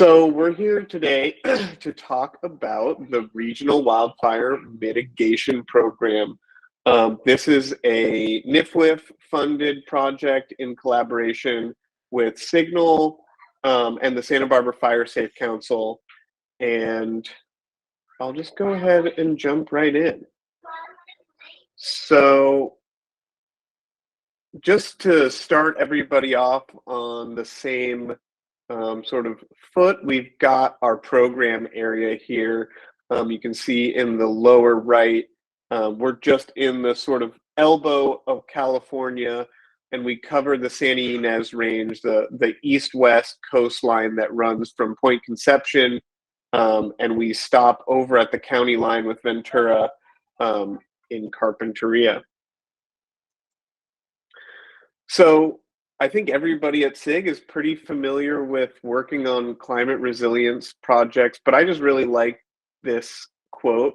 So we're here today to talk about the Regional Wildfire Mitigation Program. This is a NIFWIF funded project in collaboration with Signal and the Santa Barbara Fire Safe Council. And I'll just go ahead and jump right in. So just to start everybody off on the same sort of foot, we've got our program area here. You can see in the lower right, we're just in the sort of elbow of California, and we cover the Santa Ynez Range, the east-west coastline that runs from Point Conception, and we stop over at the county line with Ventura in Carpinteria. So I think everybody at SIG is pretty familiar with working on climate resilience projects, but I just really like this quote.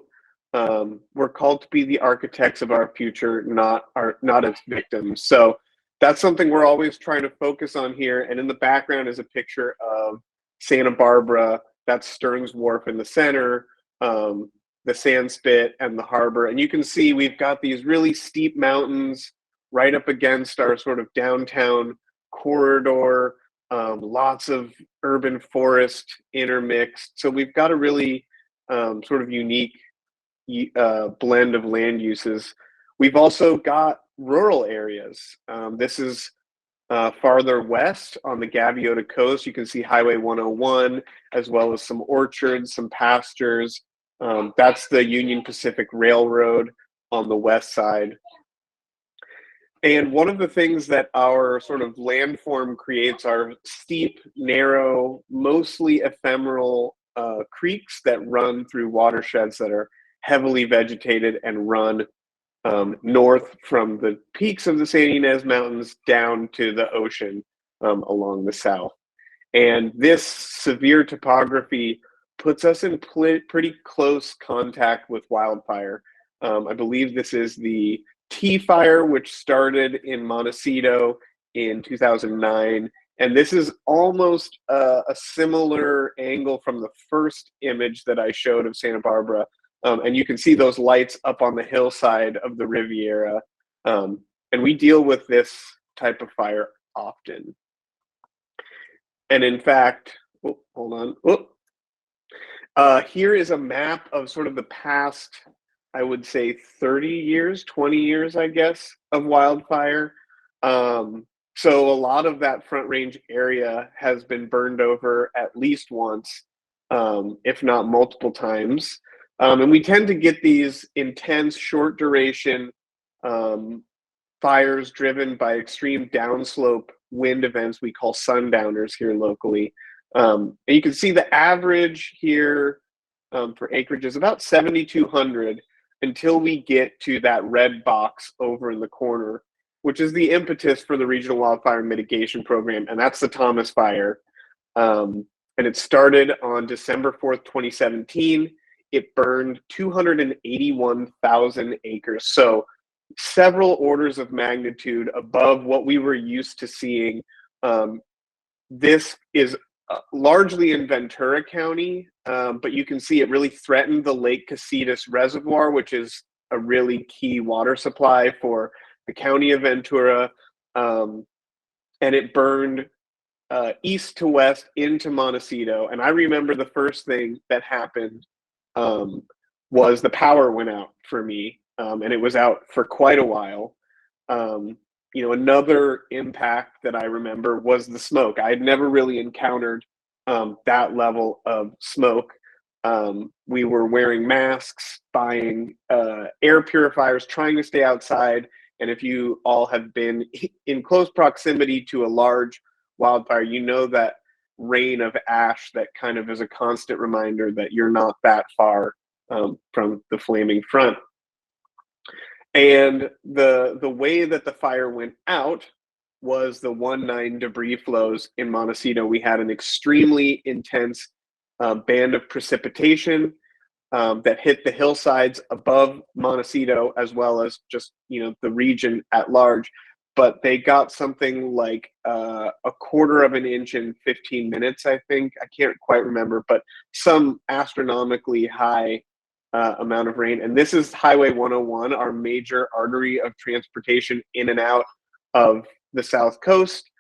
We're called to be the architects of our future, not its victims. So that's something we're always trying to focus on here. And in the background is a picture of Santa Barbara. That's Stearns Wharf in the center, the sand spit and the harbor. And you can see we've got these really steep mountains right up against our sort of downtown corridor, lots of urban forest intermixed. So we've got a really sort of unique blend of land uses. We've also got rural areas. This is farther west on the Gaviota coast. You can see Highway 101, as well as some orchards, some pastures. That's the Union Pacific Railroad on the west side. And one of the things that our sort of landform creates are steep, narrow, mostly ephemeral creeks that run through watersheds that are heavily vegetated and run north from the peaks of the Santa Ynez Mountains down to the ocean along the south. And this severe topography puts us in pretty close contact with wildfire. I believe this is the T fire, which started in Montecito in 2009. And this is almost a similar angle from the first image that I showed of Santa Barbara. And you can see those lights up on the hillside of the Riviera. And we deal with this type of fire often. And in fact, hold on. Here is a map of sort of the past, I would say 30 years, 20 years, I guess, of wildfire. So a lot of that Front Range area has been burned over at least once, if not multiple times. And we tend to get these intense, short duration fires driven by extreme downslope wind events we call sundowners here locally. And you can see the average here for acreage is about 7,200 until we get to that red box over in the corner, which is the impetus for the Regional Wildfire Mitigation Program, and that's the Thomas Fire. And it started on December 4th, 2017. It burned 281,000 acres, so several orders of magnitude above what we were used to seeing. This is largely in Ventura County, but you can see it really threatened the Lake Casitas Reservoir, which is a really key water supply for the county of Ventura. And it burned east to west into Montecito. And I remember the first thing that happened was the power went out for me, and it was out for quite a while. Another impact that I remember was the smoke. I had never really encountered that level of smoke. We were wearing masks, buying air purifiers, trying to stay outside. And if you all have been in close proximity to a large wildfire, you know that rain of ash that kind of is a constant reminder that you're not that far from the flaming front. And the way that the fire went out was the 1-9 debris flows in Montecito. We had an extremely intense band of precipitation that hit the hillsides above Montecito, as well as just the region at large. but they got something like a quarter of an inch in 15 minutes, I think. I can't quite remember, but some astronomically high amount of rain. And this is Highway 101, our major artery of transportation in and out of the South Coast,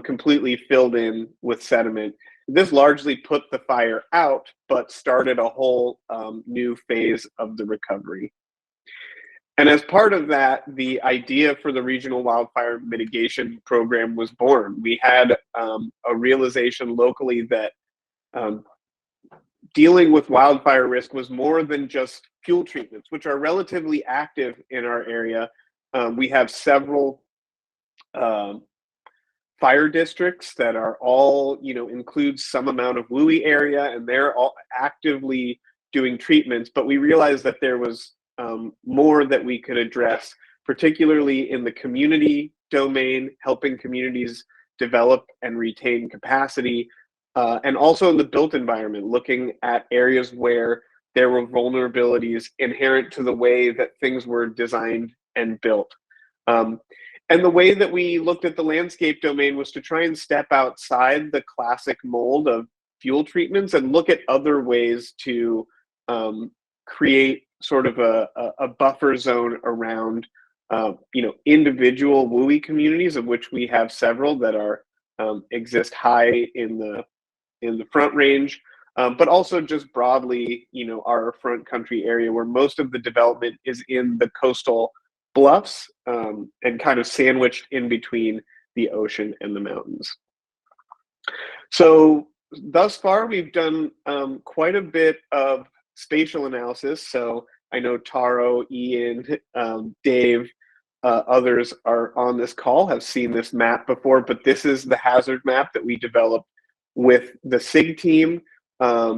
completely filled in with sediment. This largely put the fire out, but started a whole new phase of the recovery. And as part of that, the idea for the Regional Wildfire Mitigation Program was born. We had a realization locally that dealing with wildfire risk was more than just fuel treatments, which are relatively active in our area. We have several fire districts that are all, include some amount of WUI area, and they're all actively doing treatments. But we realized that there was more that we could address, particularly in the community domain, helping communities develop and retain capacity, and also in the built environment, looking at areas where there were vulnerabilities inherent to the way that things were designed and built. And the way that we looked at the landscape domain was to try and step outside the classic mold of fuel treatments and look at other ways to create sort of a buffer zone around individual WUI communities, of which we have several that are exist high in the Front Range, but also just broadly, our front country area where most of the development is in the coastal bluffs, and kind of sandwiched in between the ocean and the mountains. So thus far, we've done quite a bit of spatial analysis. So I know Taro, Ian, Dave, others are on this call, have seen this map before, but this is the hazard map that we developed with the SIG team,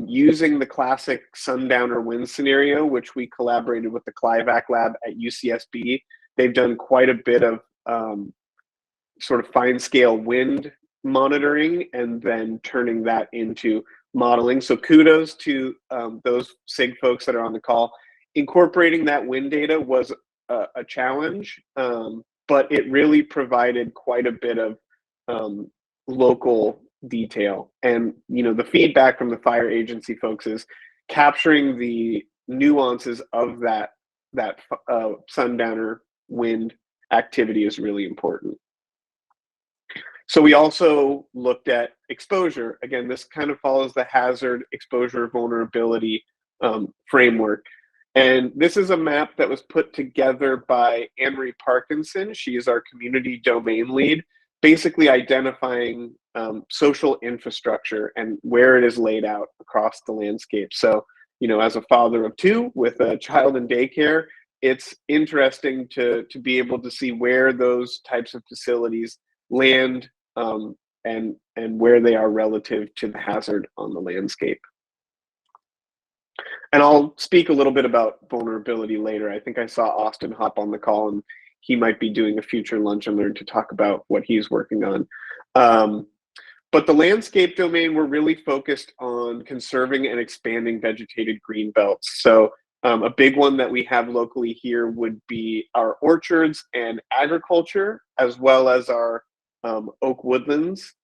using the classic sundowner wind scenario, which we collaborated with the CLIVAC lab at UCSB. They've done quite a bit of sort of fine scale wind monitoring and then turning that into modeling. So kudos to those SIG folks that are on the call. Incorporating that wind data was a challenge, but it really provided quite a bit of local detail. And the feedback from the fire agency folks is capturing the nuances of that sundowner wind activity is really important. So we also looked at exposure. Again, this kind of follows the hazard exposure vulnerability framework. And this is a map that was put together by Anne-Marie Parkinson. She is our community domain lead, basically identifying social infrastructure and where it is laid out across the landscape. So, as a father of two with a child in daycare, it's interesting to be able to see where those types of facilities land, and where they are relative to the hazard on the landscape. And I'll speak a little bit about vulnerability later. I think I saw Austin hop on the call, and he might be doing a future Lunch and Learn to talk about what he's working on. But the landscape domain, we're really focused on conserving and expanding vegetated green belts. So a big one that we have locally here would be our orchards and agriculture, as well as our oak woodlands.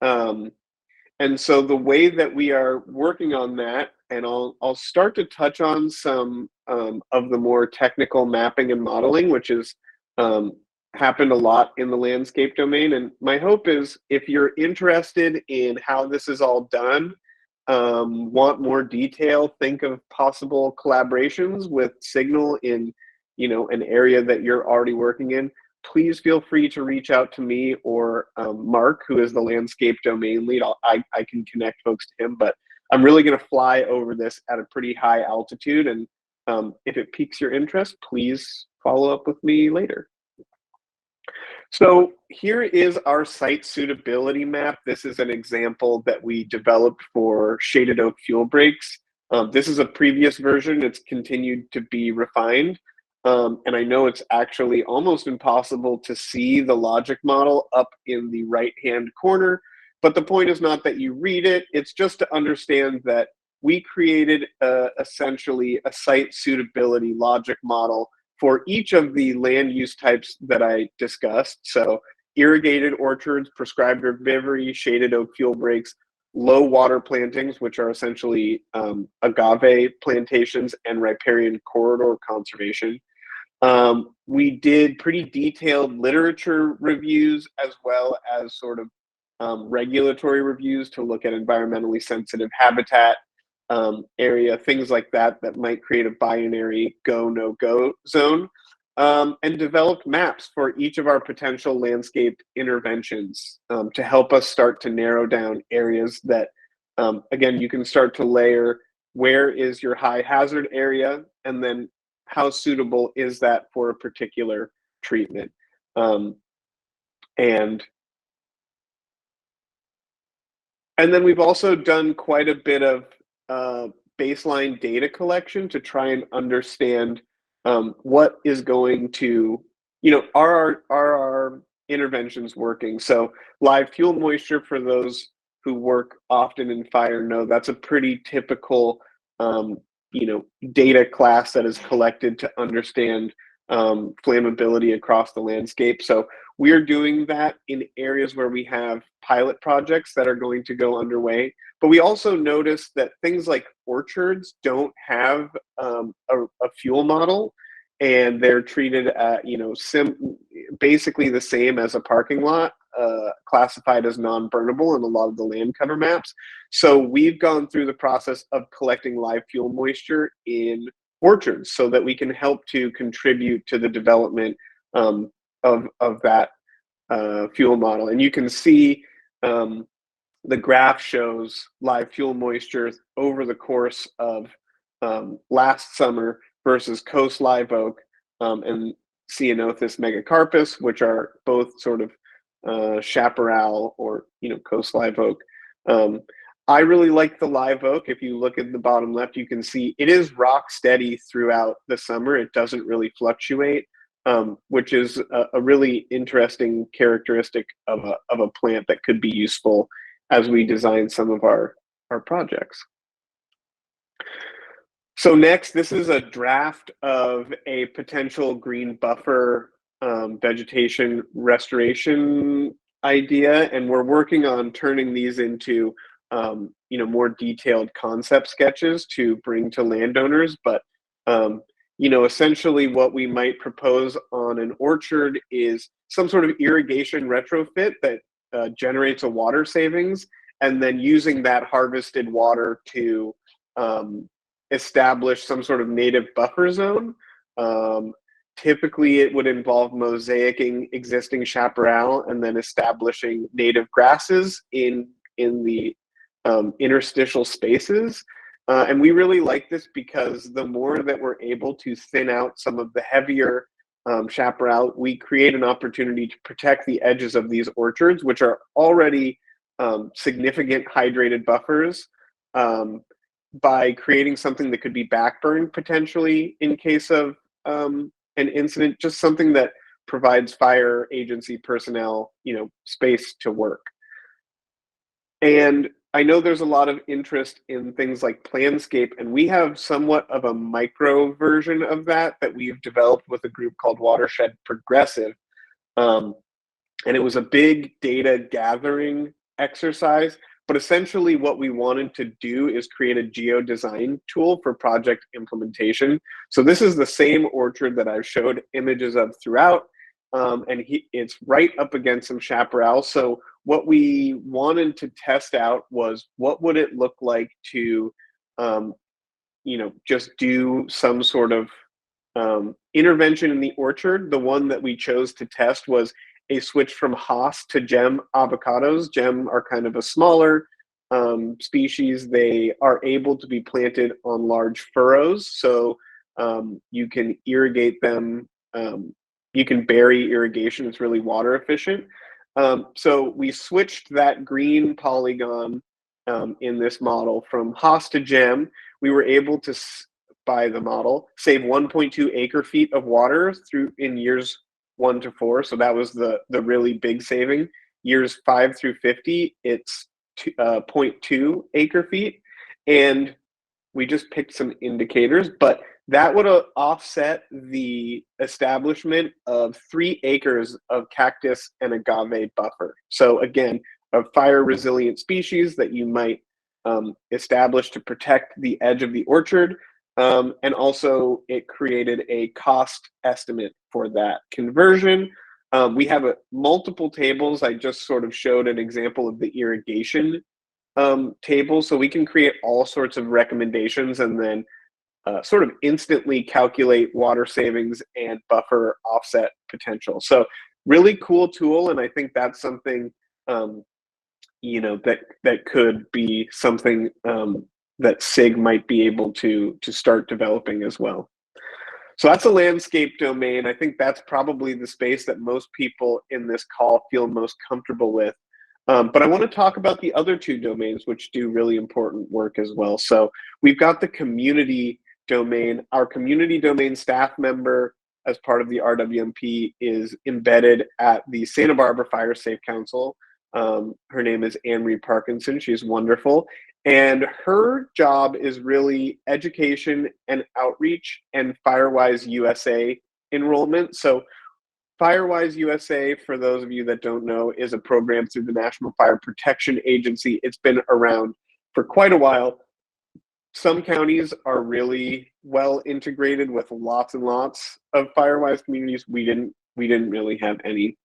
And so the way that we are working on that, and I'll start to touch on some of the more technical mapping and modeling, which is happened a lot in the landscape domain. And my hope is, if you're interested in how this is all done, want more detail, think of possible collaborations with Signal in an area that you're already working in, please feel free to reach out to me or Mark, who is the landscape domain lead. I can connect folks to him, but I'm really going to fly over this at a pretty high altitude. And if it piques your interest, please follow up with me later. So here is our site suitability map. This is an example that we developed for shaded oak fuel breaks. This is a previous version. It's continued to be refined. And I know it's actually almost impossible to see the logic model up in the right-hand corner, but the point is not that you read it, it's just to understand that we created essentially a site suitability logic model for each of the land use types that I discussed, so irrigated orchards, prescribed herbivory, shaded oak fuel breaks, low water plantings, which are essentially agave plantations, and riparian corridor conservation. We did pretty detailed literature reviews as well as sort of regulatory reviews to look at environmentally sensitive habitat area, things like that that might create a binary go, no go zone, and developed maps for each of our potential landscape interventions to help us start to narrow down areas that, again, you can start to layer where is your high hazard area, and then how suitable is that for a particular treatment. And then we've also done quite a bit of baseline data collection to try and understand what is going to, are our interventions working? So live fuel moisture, for those who work often in fire know, that's a pretty typical, data class that is collected to understand flammability across the landscape. So we're doing that in areas where we have pilot projects that are going to go underway. But we also noticed that things like orchards don't have a fuel model, and they're treated at, basically the same as a parking lot, classified as non-burnable in a lot of the land cover maps. So we've gone through the process of collecting live fuel moisture in orchards so that we can help to contribute to the development of that fuel model. And you can see the graph shows live fuel moisture over the course of last summer versus coast live oak and Ceanothus megacarpus, which are both sort of chaparral or coast live oak. I really like the live oak. If you look at the bottom left, you can see it is rock steady throughout the summer. It doesn't really fluctuate, which is a really interesting characteristic of a plant that could be useful as we design some of our projects. So next, this is a draft of a potential green buffer vegetation restoration idea, and we're working on turning these into more detailed concept sketches to bring to landowners. But essentially what we might propose on an orchard is some sort of irrigation retrofit that generates a water savings, and then using that harvested water to establish some sort of native buffer zone. Typically, it would involve mosaicing existing chaparral and then establishing native grasses in the interstitial spaces. And we really like this because the more that we're able to thin out some of the heavier chaparral, we create an opportunity to protect the edges of these orchards, which are already significant hydrated buffers, by creating something that could be backburned potentially in case of an incident, just something that provides fire agency personnel, space to work. And I know there's a lot of interest in things like Planscape, and we have somewhat of a micro version of that we've developed with a group called Watershed Progressive. And it was a big data gathering exercise, but essentially what we wanted to do is create a geo-design tool for project implementation. So this is the same orchard that I've showed images of throughout, and it's right up against some chaparral. So what we wanted to test out was what would it look like to, just do some sort of intervention in the orchard. The one that we chose to test was a switch from Haas to gem avocados. Gem are kind of a smaller species. They are able to be planted on large furrows, so you can irrigate them. You can bury irrigation. It's really water efficient. So we switched that green polygon in this model from Haas to gem. We were able to, by the model, save 1.2 acre feet of water in years 1 to 4. So that was the really big saving. Years 5 through 50, it's 0.2 acre feet. And we just picked some indicators, but that would offset the establishment of 3 acres of cactus and agave buffer. So again, a fire resilient species that you might establish to protect the edge of the orchard. And also it created a cost estimate for that conversion. We have multiple tables. I just sort of showed an example of the irrigation table. So we can create all sorts of recommendations and then sort of instantly calculate water savings and buffer offset potential. So really cool tool. And I think that's something, that could be something that SIG might be able to start developing as well. So that's a landscape domain. I think that's probably the space that most people in this call feel most comfortable with. But I want to talk about the other 2 domains, which do really important work as well. So we've got the community domain. Our community domain staff member as part of the RWMP is embedded at the Santa Barbara Fire Safe Council. Her name is Anne-Marie Parkinson. She's wonderful. And her job is really education and outreach and Firewise USA enrollment. So Firewise USA, for those of you that don't know, is a program through the National Fire Protection Agency. It's been around for quite a while. Some counties are really well integrated with lots and lots of Firewise communities. We didn't really have any.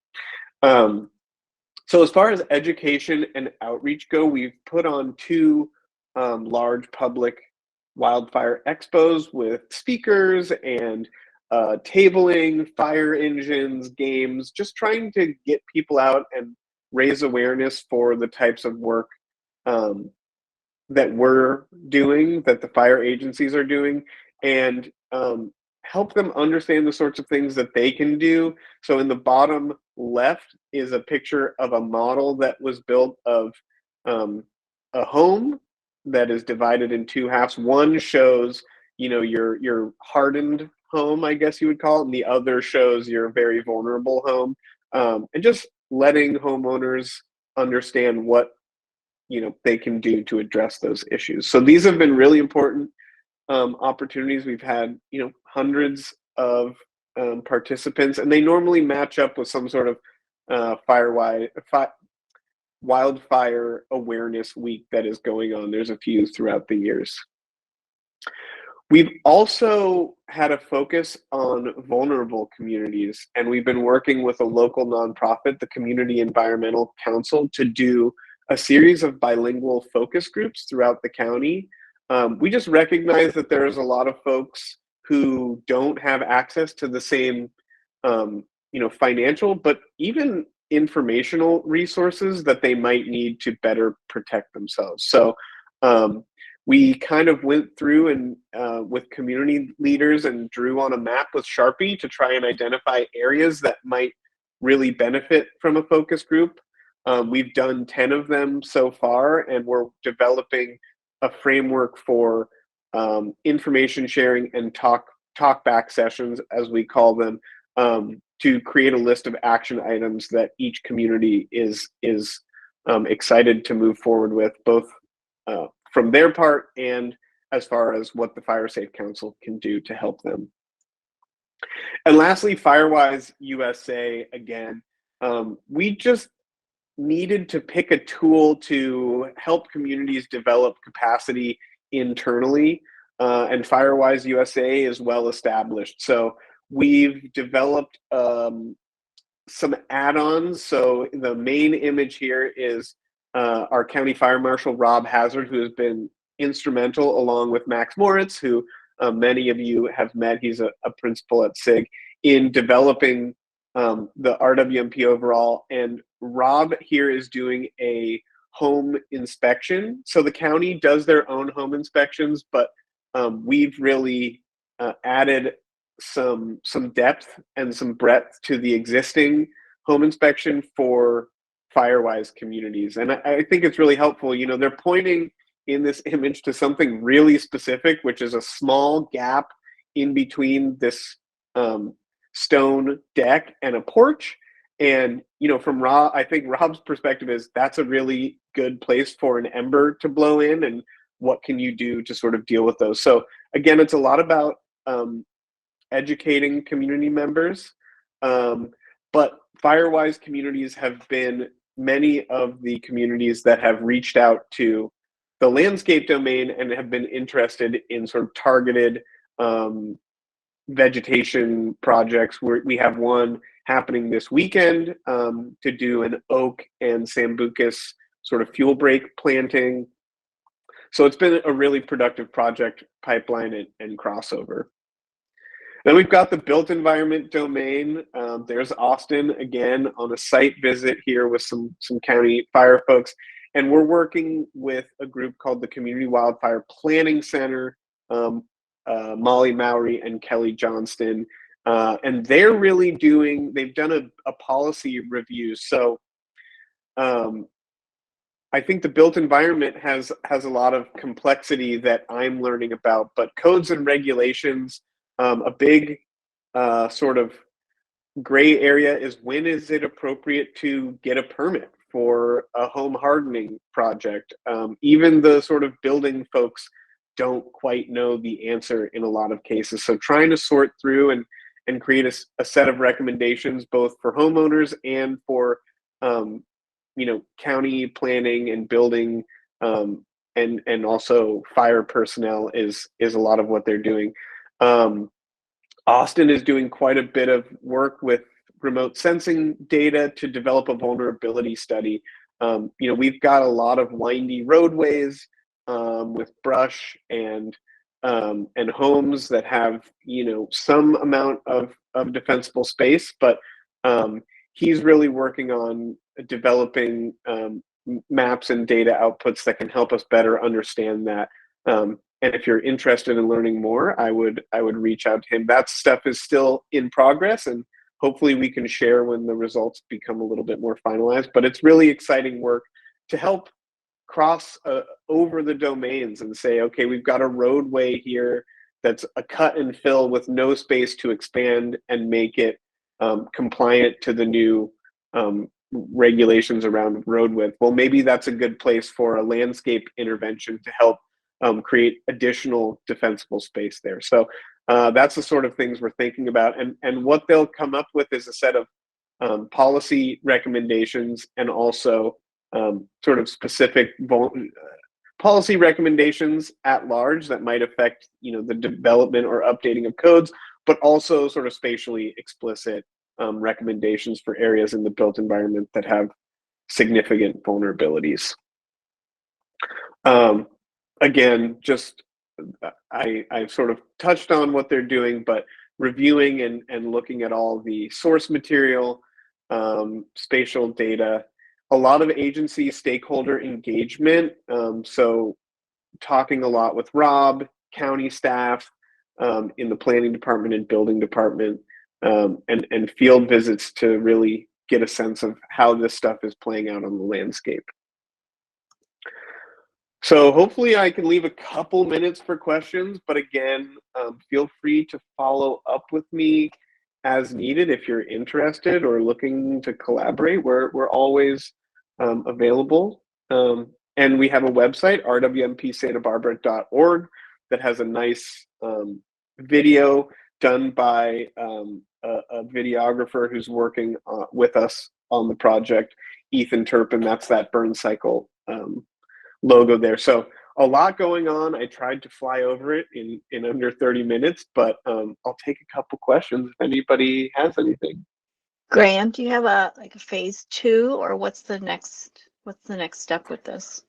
So as far as education and outreach go, we've put on 2 large public wildfire expos with speakers and tabling, fire engines, games, just trying to get people out and raise awareness for the types of work that we're doing, that the fire agencies are doing, and help them understand the sorts of things that they can do. So in the bottom left is a picture of a model that was built of a home that is divided in 2 halves. One shows, your hardened home, I guess you would call it, and the other shows your very vulnerable home. And just letting homeowners understand what they can do to address those issues. So these have been really important opportunities. We've had hundreds of participants, and they normally match up with some sort of wildfire awareness week that is going on. There's a few throughout the years. We've also had a focus on vulnerable communities, and we've been working with a local nonprofit, the Community Environmental Council, to do a series of bilingual focus groups throughout the county. We just recognize that there's a lot of folks who don't have access to the same, financial, but even informational resources that they might need to better protect themselves. So we kind of went through and with community leaders and drew on a map with Sharpie to try and identify areas that might really benefit from a focus group. We've done 10 of them so far, and we're developing a framework for information sharing and talk back sessions, as we call them, to create a list of action items that each community is excited to move forward with, both from their part and as far as what the Fire Safe Council can do to help them. And lastly, Firewise USA, again, we just needed to pick a tool to help communities develop capacity internally, and Firewise USA is well established. So we've developed some add-ons. So the main image here is our County Fire Marshal, Rob Hazard, who has been instrumental, along with Max Moritz, who many of you have met. He's a principal at SIG, in developing the RWMP overall. And Rob here is doing a home inspection. So the county does their own home inspections, but we've really added some depth and some breadth to the existing home inspection for Firewise communities. And I think it's really helpful. You know, they're pointing in this image to something really specific, which is a small gap in between this stone deck and a porch. And, you know, from Rob, I think Rob's perspective is that's a really good place for an ember to blow in, and what can you do to sort of deal with those? So again, it's a lot about educating community members. But Firewise communities have been many of the communities that have reached out to the landscape domain and have been interested in sort of targeted vegetation projects. We have one happening this weekend to do an oak and sambucus sort of fuel break planting. So it's been a really productive project pipeline and crossover. Then we've got the built environment domain. There's Austin again on a site visit here with some county fire folks. And we're working with a group called the Community Wildfire Planning Center, Molly Mowry and Kelly Johnston. And they're really they've done a policy review. So I think the built environment has a lot of complexity that I'm learning about, but codes and regulations, a big sort of gray area is when is it appropriate to get a permit for a home hardening project? Even the sort of building folks don't quite know the answer in a lot of cases. So trying to sort through and create a set of recommendations both for homeowners and for county planning and building and also fire personnel is a lot of what they're doing. Austin is doing quite a bit of work with remote sensing data to develop a vulnerability study. We've got a lot of windy roadways with brush and homes that have some amount of defensible space, but he's really working on developing maps and data outputs that can help us better understand that. And if you're interested in learning more, I would reach out to him. That stuff is still in progress, and hopefully we can share when the results become a little bit more finalized. But it's really exciting work to help cross over the domains and say, okay, we've got a roadway here that's a cut and fill with no space to expand and make it compliant to the new regulations around road width. Well, maybe that's a good place for a landscape intervention to help create additional defensible space there. So that's the sort of things we're thinking about. And what they'll come up with is a set of policy recommendations and also sort of specific policy recommendations at large that might affect the development or updating of codes, but also sort of spatially explicit recommendations for areas in the built environment that have significant vulnerabilities. Again, just I've sort of touched on what they're doing, but reviewing and looking at all the source material, spatial data, a lot of agency stakeholder engagement. So talking a lot with Rob, county staff, in the planning department and building department, and field visits to really get a sense of how this stuff is playing out on the landscape. So hopefully I can leave a couple minutes for questions, but again, feel free to follow up with me as needed if you're interested or looking to collaborate. We're always available. And we have a website, rwmpsantabarbara.org, that has a nice video done by a videographer who's working with us on the project, Ethan Turpin. That's that burn cycle logo there. So a lot going on. I tried to fly over it in under 30 minutes, but I'll take a couple questions if anybody has anything. Graham, do you have a phase 2, or what's the next step with this?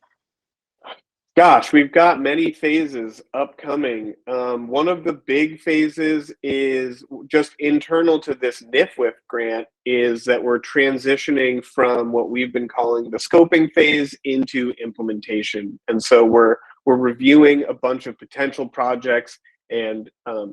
Gosh, we've got many phases upcoming. One of the big phases is just internal to this NIFWIF grant, is that we're transitioning from what we've been calling the scoping phase into implementation. And so we're reviewing a bunch of potential projects and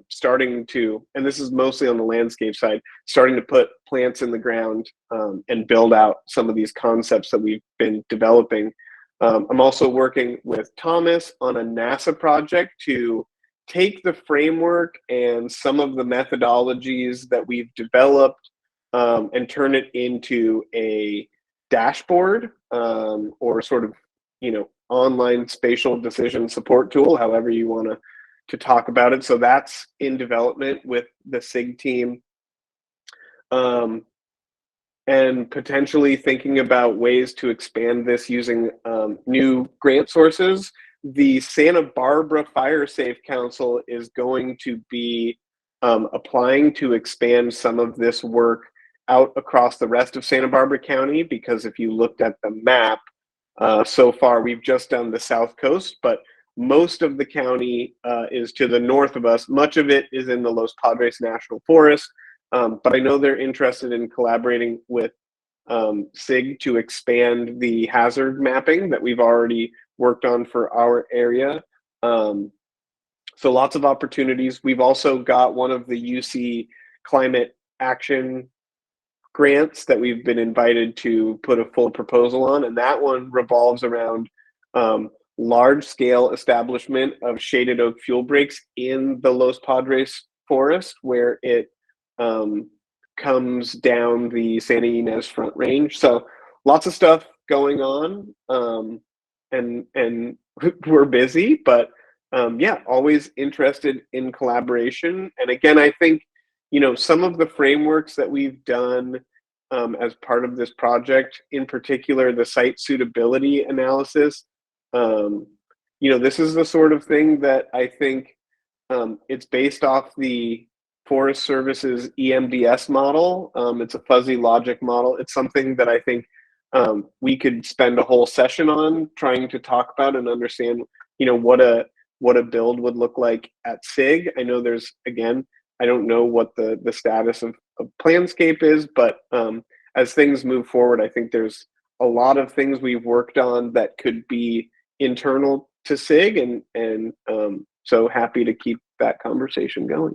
starting to, and this is mostly on the landscape side, starting to put plants in the ground and build out some of these concepts that we've been developing. I'm also working with Thomas on a NASA project to take the framework and some of the methodologies that we've developed and turn it into a dashboard or sort of, online spatial decision support tool, however you want to talk about it. So that's in development with the SIG team. And potentially thinking about ways to expand this using new grant sources. The Santa Barbara Fire Safe Council is going to be applying to expand some of this work out across the rest of Santa Barbara County, because if you looked at the map, so far we've just done the South Coast, but most of the county is to the north of us. Much of it is in the Los Padres National Forest. But I know they're interested in collaborating with SIG to expand the hazard mapping that we've already worked on for our area. So lots of opportunities. We've also got one of the UC climate action grants that we've been invited to put a full proposal on, and that one revolves around large scale establishment of shaded oak fuel breaks in the Los Padres forest, where it comes down the Santa Ynez Front Range. So lots of stuff going on, and we're busy, but yeah, always interested in collaboration. And again, I think, you know, some of the frameworks that we've done as part of this project, in particular the site suitability analysis, you know, this is the sort of thing that I think it's based off the Forest Service's EMDS model. It's a fuzzy logic model. It's something that I think we could spend a whole session on trying to talk about and understand, you know, what a build would look like at SIG. I know there's, again, I don't know what the status of Planscape is, but as things move forward, I think there's a lot of things we've worked on that could be internal to SIG, and so happy to keep that conversation going.